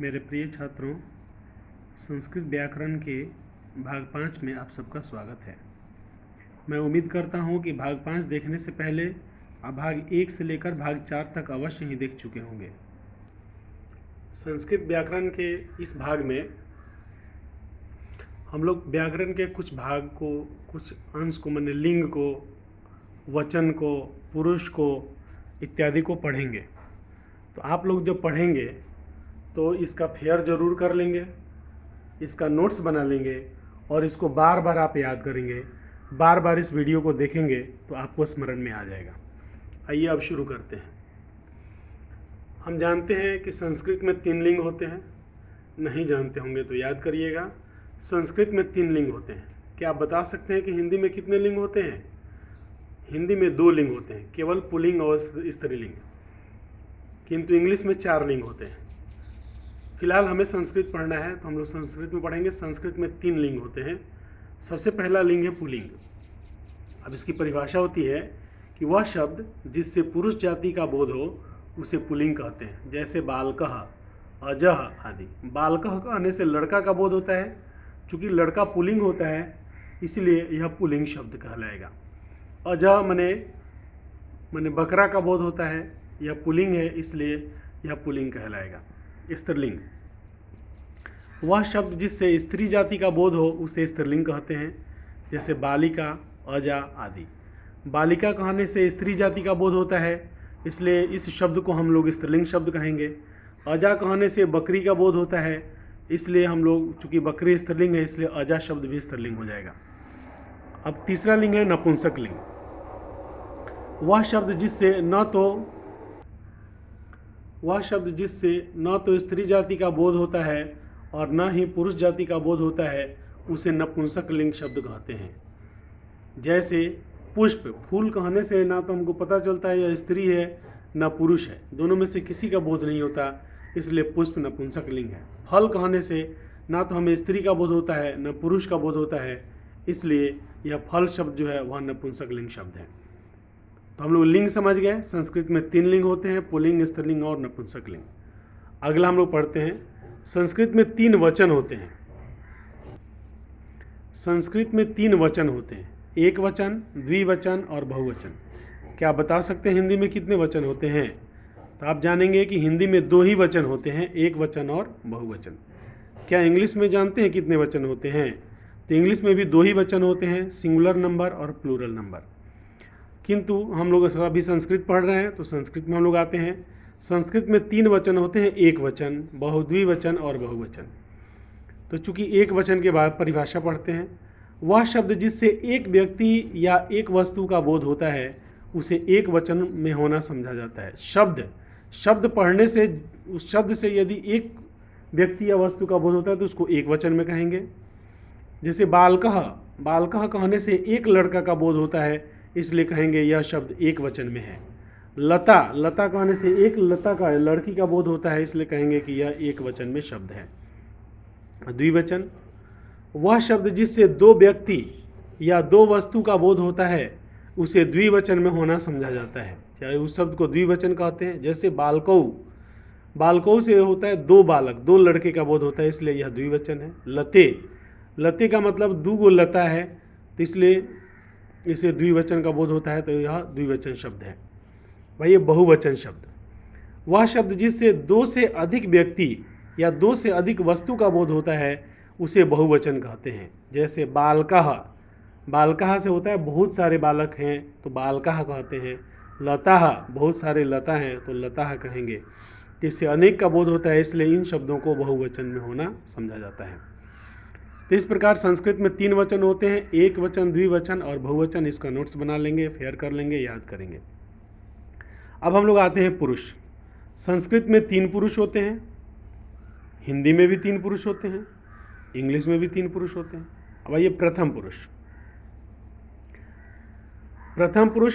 मेरे प्रिय छात्रों, संस्कृत व्याकरण के भाग 5 में आप सबका स्वागत है। मैं उम्मीद करता हूँ कि भाग 5 देखने से पहले आप भाग 1 से लेकर भाग 4 तक अवश्य ही देख चुके होंगे। संस्कृत व्याकरण के इस भाग में हम लोग व्याकरण के कुछ भाग को, कुछ अंश को, माने लिंग को, वचन को, पुरुष को इत्यादि को पढ़ेंगे। तो आप लोग जब पढ़ेंगे तो इसका फेयर ज़रूर कर लेंगे, इसका नोट्स बना लेंगे और इसको बार बार आप याद करेंगे। बार बार इस वीडियो को देखेंगे तो आपको स्मरण में आ जाएगा। आइए अब शुरू करते हैं। हम जानते हैं कि संस्कृत में 3 लिंग होते हैं। नहीं जानते होंगे तो याद करिएगा, संस्कृत में 3 लिंग होते हैं। क्या आप बता सकते हैं कि हिंदी में कितने लिंग होते हैं? हिंदी में 2 लिंग होते हैं, केवल पुल्लिंग और स्त्रीलिंग। किंतु इंग्लिश में 4 लिंग होते हैं। फिलहाल हमें संस्कृत पढ़ना है तो हम लोग संस्कृत में पढ़ेंगे। संस्कृत में 3 लिंग होते हैं। सबसे पहला लिंग है पुल्लिंग। अब इसकी परिभाषा होती है कि वह शब्द जिससे पुरुष जाति का बोध हो उसे पुल्लिंग कहते हैं। जैसे बालकः, अजः आदि। बालकः कहने से लड़का का बोध होता है। चूँकि लड़का पुल्लिंग होता है इसलिए यह पुल्लिंग शब्द कहलाएगा। अजः मने बकरा का बोध होता है, यह पुल्लिंग है इसलिए यह पुल्लिंग कहलाएगा। स्त्रीलिंग, वह शब्द जिससे स्त्री जाति का बोध हो उसे स्त्रीलिंग कहते हैं। जैसे बालिका, अजा आदि। बालिका कहने से स्त्री जाति का बोध होता है इसलिए इस शब्द को हम लोग स्त्रीलिंग शब्द कहेंगे। अजा कहने से बकरी का बोध होता है इसलिए हम लोग, चूँकि बकरी स्त्रीलिंग है इसलिए अजा शब्द भी स्त्रीलिंग हो जाएगा। अब तीसरा लिंग है नपुंसक लिंग। वह शब्द जिससे न तो स्त्री जाति का बोध होता है और न ही पुरुष जाति का बोध होता है उसे नपुंसक लिंग शब्द कहते हैं। जैसे पुष्प, फूल कहने से ना तो हमको पता चलता है यह स्त्री है न पुरुष है, दोनों में से किसी का बोध नहीं होता इसलिए पुष्प नपुंसक लिंग है। फल कहने से ना तो हमें स्त्री का बोध होता है न पुरुष का बोध होता है इसलिए यह फल शब्द जो है वह नपुंसक लिंग शब्द है। तो हम लोग लिंग समझ गए। संस्कृत में 3 लिंग होते हैं, पुल्लिंग, स्त्रीलिंग और नपुंसक लिंग। अगला हम लोग पढ़ते हैं, संस्कृत में 3 वचन होते हैं। संस्कृत में 3 वचन होते हैं, एक वचन, द्विवचन और बहुवचन। क्या आप बता सकते हैं हिंदी में कितने वचन होते हैं? तो आप जानेंगे कि हिंदी में 2 ही वचन होते हैं, एक वचन और बहुवचन। क्या इंग्लिश में जानते हैं कितने वचन होते हैं? तो इंग्लिश में भी 2 ही वचन होते हैं, सिंगुलर नंबर और प्लूरल नंबर। किंतु हम लोग अभी संस्कृत पढ़ रहे हैं तो संस्कृत में हम लोग आते हैं। संस्कृत में 3 वचन होते हैं, एक वचन, द्विवचन और बहुवचन। तो चूंकि एक वचन के बाद परिभाषा पढ़ते हैं, वह शब्द जिससे एक व्यक्ति या एक वस्तु का बोध होता है उसे एक वचन में होना समझा जाता है। शब्द पढ़ने से, उस शब्द से यदि एक व्यक्ति या वस्तु का बोध होता है तो उसको एक वचन में कहेंगे। जैसे बालकः कहने से एक लड़का का बोध होता है इसलिए कहेंगे यह शब्द एक वचन में है। लता कहने से एक लता का, लड़की का बोध होता है इसलिए कहेंगे कि यह एक वचन में शब्द है। द्विवचन, वह शब्द जिससे 2 व्यक्ति या 2 वस्तु का बोध होता है उसे द्विवचन में होना समझा जाता है, चाहे उस शब्द को द्विवचन कहते हैं। जैसे बालकौ से होता है 2 बालक, 2 लड़के का बोध होता है इसलिए यह द्विवचन है। लते का मतलब 2 लता है तो इसलिए इसे द्विवचन का बोध होता है तो यह द्विवचन शब्द है। भाई ये बहुवचन शब्द, वह शब्द जिससे 2 से अधिक व्यक्ति या 2 से अधिक वस्तु का बोध होता है उसे बहुवचन कहते हैं। जैसे बालकः से होता है बहुत सारे बालक हैं तो बालकः कहते हैं। लताः, बहुत सारे लता हैं तो लताः कहेंगे। इससे अनेक का बोध होता है इसलिए इन शब्दों को बहुवचन में होना समझा जाता है। तो इस प्रकार संस्कृत में 3 वचन होते हैं, एक वचन, द्विवचन और बहुवचन। इसका नोट्स बना लेंगे, फेयर कर लेंगे, याद करेंगे। अब हम लोग आते हैं पुरुष। संस्कृत में 3 पुरुष होते हैं, हिंदी में भी 3 पुरुष होते हैं, इंग्लिश में भी 3 पुरुष होते हैं। अब आइए प्रथम पुरुष,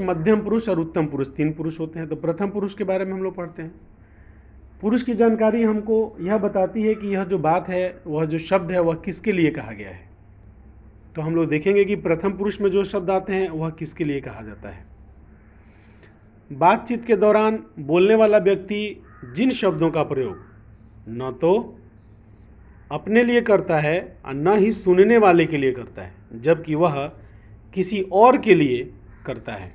मध्यम पुरुष और उत्तम पुरुष, 3 पुरुष होते हैं। तो प्रथम पुरुष के बारे में हम लोग पढ़ते हैं। पुरुष की जानकारी हमको यह बताती है कि यह जो बात है, वह जो शब्द है वह किसके लिए कहा गया है। तो हम लोग देखेंगे कि प्रथम पुरुष में जो शब्द आते हैं वह किसके लिए कहा जाता है। बातचीत के दौरान बोलने वाला व्यक्ति जिन शब्दों का प्रयोग न तो अपने लिए करता है और न ही सुनने वाले के लिए करता है, जबकि वह किसी और के लिए करता है।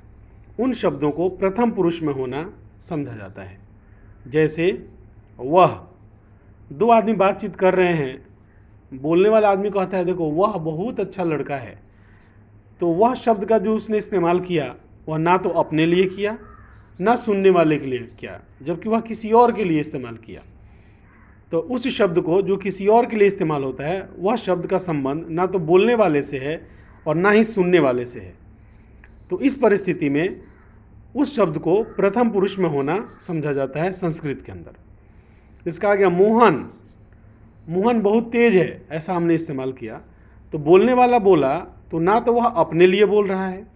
उन शब्दों को प्रथम पुरुष में होना समझा जाता है। जैसे वह, दो आदमी बातचीत कर रहे हैं, बोलने वाला आदमी कहता है देखो वह बहुत अच्छा लड़का है, तो वह शब्द का जो उसने इस्तेमाल किया वह ना तो अपने लिए किया ना सुनने वाले के लिए किया, जबकि वह किसी और के लिए इस्तेमाल किया। तो उस शब्द को जो किसी और के लिए इस्तेमाल होता है वह शब्द का संबंध ना तो बोलने वाले से है और ना ही सुनने वाले से है। तो इस परिस्थिति में उस शब्द को प्रथम पुरुष में होना समझा जाता है संस्कृत के अंदर। इसका आ गया मोहन। मोहन बहुत तेज है, ऐसा हमने इस्तेमाल किया। तो बोलने वाला बोला तो ना तो वह अपने लिए बोल रहा है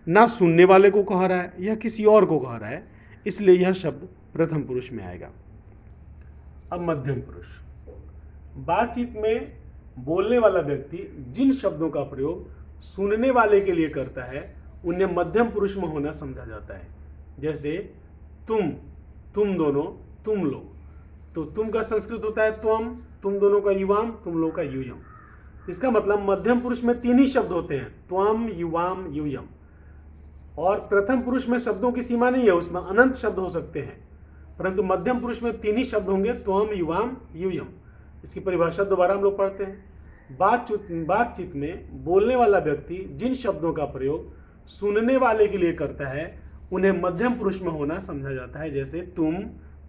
ना सुनने वाले को कह रहा है, यह किसी और को कह रहा है, इसलिए यह शब्द प्रथम पुरुष में आएगा। अब मध्यम पुरुष। बातचीत में बोलने वाला व्यक्ति जिन शब्दों का प्रयोग सुनने वाले के लिए करता है उन्हें मध्यम पुरुष में होना समझा जाता है। जैसे तुम, तुम दोनों, तुम लोग। तो तुम का संस्कृत होता है त्वम, तुम दोनों का युवाम, तुम लोग का यूयम। इसका मतलब मध्यम पुरुष में तीन ही शब्द होते हैं, त्वम, युवाम, यूयम। और प्रथम पुरुष में शब्दों की सीमा नहीं है, उसमें अनंत शब्द हो सकते हैं, परंतु मध्यम पुरुष में तीन ही शब्द होंगे, त्वम, युवाम, यूयम। इसकी परिभाषा दोबारा हम लोग पढ़ते हैं। बातचीत में बोलने वाला व्यक्ति जिन शब्दों का प्रयोग सुनने वाले के लिए करता है उन्हें मध्यम पुरुष में होना समझा जाता है। जैसे तुम,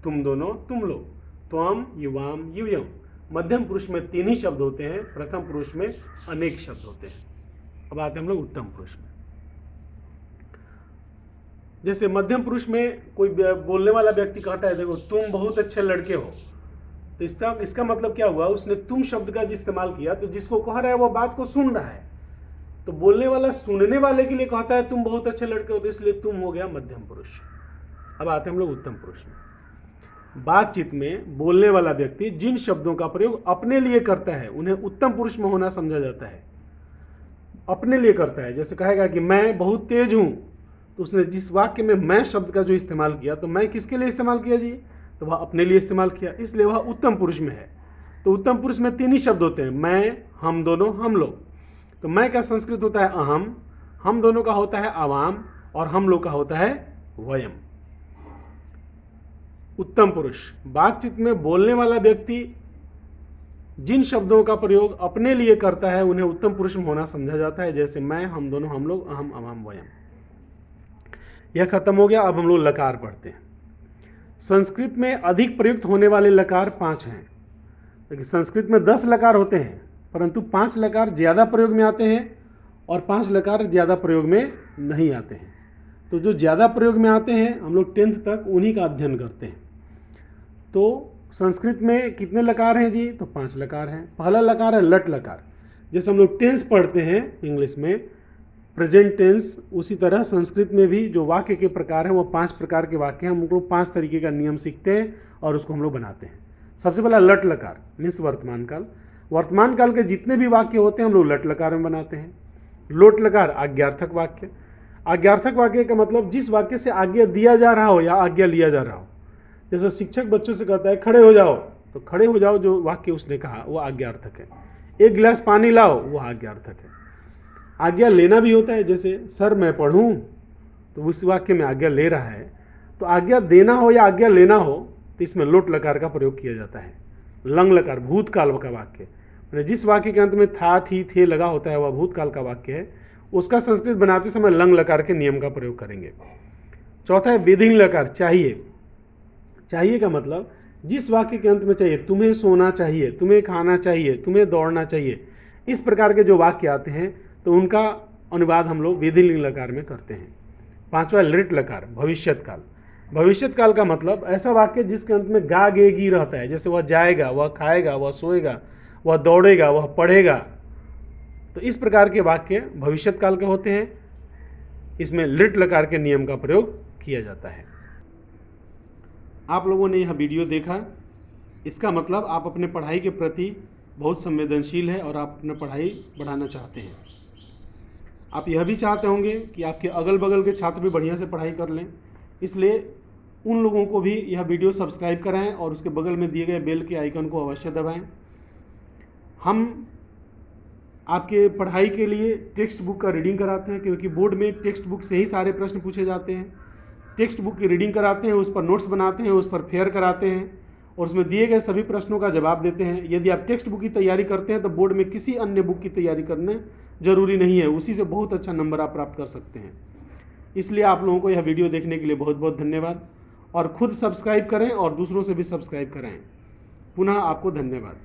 तुम दोनों, तुम लोग। त्वम, युवाम, यूयम। मध्यम पुरुष में तीन ही शब्द होते हैं, प्रथम पुरुष में अनेक शब्द होते हैं। अब आते हैं हम लोग उत्तम पुरुष में। जैसे मध्यम पुरुष में कोई बोलने वाला व्यक्ति कहता है देखो तुम बहुत अच्छे लड़के हो, तो इसका मतलब क्या हुआ, उसने तुम शब्द का इस्तेमाल किया, तो जिसको कह रहा है वो बात को सुन रहा है। तो बोलने वाला सुनने वाले के लिए कहता है तुम बहुत अच्छे लड़के हो, तो इसलिए तुम हो गया मध्यम पुरुष। अब आते हैं हम लोग उत्तम पुरुष में। बातचीत में बोलने वाला व्यक्ति जिन शब्दों का प्रयोग अपने लिए करता है उन्हें उत्तम पुरुष में होना समझा जाता है। अपने लिए करता है, जैसे कहेगा कि मैं बहुत तेज हूं, तो उसने जिस वाक्य में मैं शब्द का जो इस्तेमाल किया, तो मैं किसके लिए इस्तेमाल किया जी, तो वह अपने लिए इस्तेमाल किया, इसलिए वह उत्तम पुरुष में है। तो उत्तम पुरुष में तीन ही शब्द होते हैं, मैं, हम दोनों, हम लोग। तो मैं का संस्कृत होता है अहम, हम दोनों का होता है आवाम और हम लोग का होता है वयम। उत्तम पुरुष। बातचीत में बोलने वाला व्यक्ति जिन शब्दों का प्रयोग अपने लिए करता है उन्हें उत्तम पुरुष में होना समझा जाता है। जैसे मैं, हम दोनों, हम लोग, अहम, अवाम, वयम। यह खत्म हो गया। अब हम लोग लकार पढ़ते हैं। संस्कृत में अधिक प्रयुक्त होने वाले लकार 5 हैं। देखिए संस्कृत में 10 लकार होते हैं, परंतु 5 लकार ज़्यादा प्रयोग में आते हैं और 5 लकार ज़्यादा प्रयोग में नहीं आते हैं। तो जो ज़्यादा प्रयोग में आते हैं हम लोग 10th तक उन्हीं का अध्ययन करते हैं। तो संस्कृत में कितने लकार हैं जी, तो 5 लकार हैं। पहला लकार है लट लकार। जैसे हम लोग टेंस पढ़ते हैं इंग्लिश में, प्रेजेंट टेंस, उसी तरह संस्कृत में भी जो वाक्य के प्रकार हैं वो 5 प्रकार के वाक्य हैं। हम लोग 5 तरीके का नियम सीखते हैं और उसको हम लोग बनाते हैं। सबसे पहला लट लकार मीन्स वर्तमान काल। वर्तमान काल के जितने भी वाक्य होते हैं हम लोग लट लकार में बनाते हैं। लोट लकार आज्ञार्थक वाक्य। आज्ञार्थक वाक्य का मतलब जिस वाक्य से आज्ञा दिया जा रहा हो या आज्ञा लिया जा रहा हो। जैसे शिक्षक बच्चों से कहता है खड़े हो जाओ, तो खड़े हो जाओ जो वाक्य उसने कहा वो आज्ञार्थक है। एक गिलास पानी लाओ, वो आज्ञार्थक है। आज्ञा लेना भी होता है, जैसे सर मैं पढ़ूं, तो उस वाक्य में आज्ञा ले रहा है। तो आज्ञा देना हो या आज्ञा लेना हो तो इसमें लोट लकार का प्रयोग किया जाता है। लंग लकार भूतकाल का वाक्य, जिस वाक्य के अंत में था, थी, थे लगा होता है वह भूतकाल का वाक्य है, उसका संस्कृत बनाते समय लंग लकार के नियम का प्रयोग करेंगे। चौथा है विधिंग लकार चाहिए। चाहिए का मतलब जिस वाक्य के अंत में चाहिए, तुम्हें सोना चाहिए, तुम्हें खाना चाहिए, तुम्हें दौड़ना चाहिए, इस प्रकार के जो वाक्य आते हैं तो उनका अनुवाद हम लोग विधिलिंग लकार में करते हैं। पांचवा लिट लकार भविष्यत काल। भविष्यत काल का मतलब ऐसा वाक्य जिसके अंत में गा गे गी रहता है, जैसे वह जाएगा, वह खाएगा, वह सोएगा, वह दौड़ेगा, वह पढ़ेगा। तो इस प्रकार के वाक्य भविष्यत काल के होते हैं। इसमें लिट लकार के नियम का प्रयोग किया जाता है। आप लोगों ने यह वीडियो देखा, इसका मतलब आप अपने पढ़ाई के प्रति बहुत संवेदनशील है और आप अपना पढ़ाई बढ़ाना चाहते हैं। आप यह भी चाहते होंगे कि आपके अगल बगल के छात्र भी बढ़िया से पढ़ाई कर लें, इसलिए उन लोगों को भी यह वीडियो सब्सक्राइब कराएं और उसके बगल में दिए गए बेल के आइकन को अवश्य दबाएं। हम आपके पढ़ाई के लिए टेक्स्ट बुक का रीडिंग कराते हैं, क्योंकि बोर्ड में टेक्स्ट बुक से ही सारे प्रश्न पूछे जाते हैं। टेक्स्ट बुक की रीडिंग कराते हैं, उस पर नोट्स बनाते हैं, उस पर फेयर कराते हैं और उसमें दिए गए सभी प्रश्नों का जवाब देते हैं। यदि आप टेक्स्ट बुक की तैयारी करते हैं तो बोर्ड में किसी अन्य बुक की तैयारी करने जरूरी नहीं है, उसी से बहुत अच्छा नंबर आप प्राप्त कर सकते हैं। इसलिए आप लोगों को यह वीडियो देखने के लिए बहुत बहुत धन्यवाद और खुद सब्सक्राइब करें और दूसरों से भी सब्सक्राइब कराएं। पुनः आपको धन्यवाद।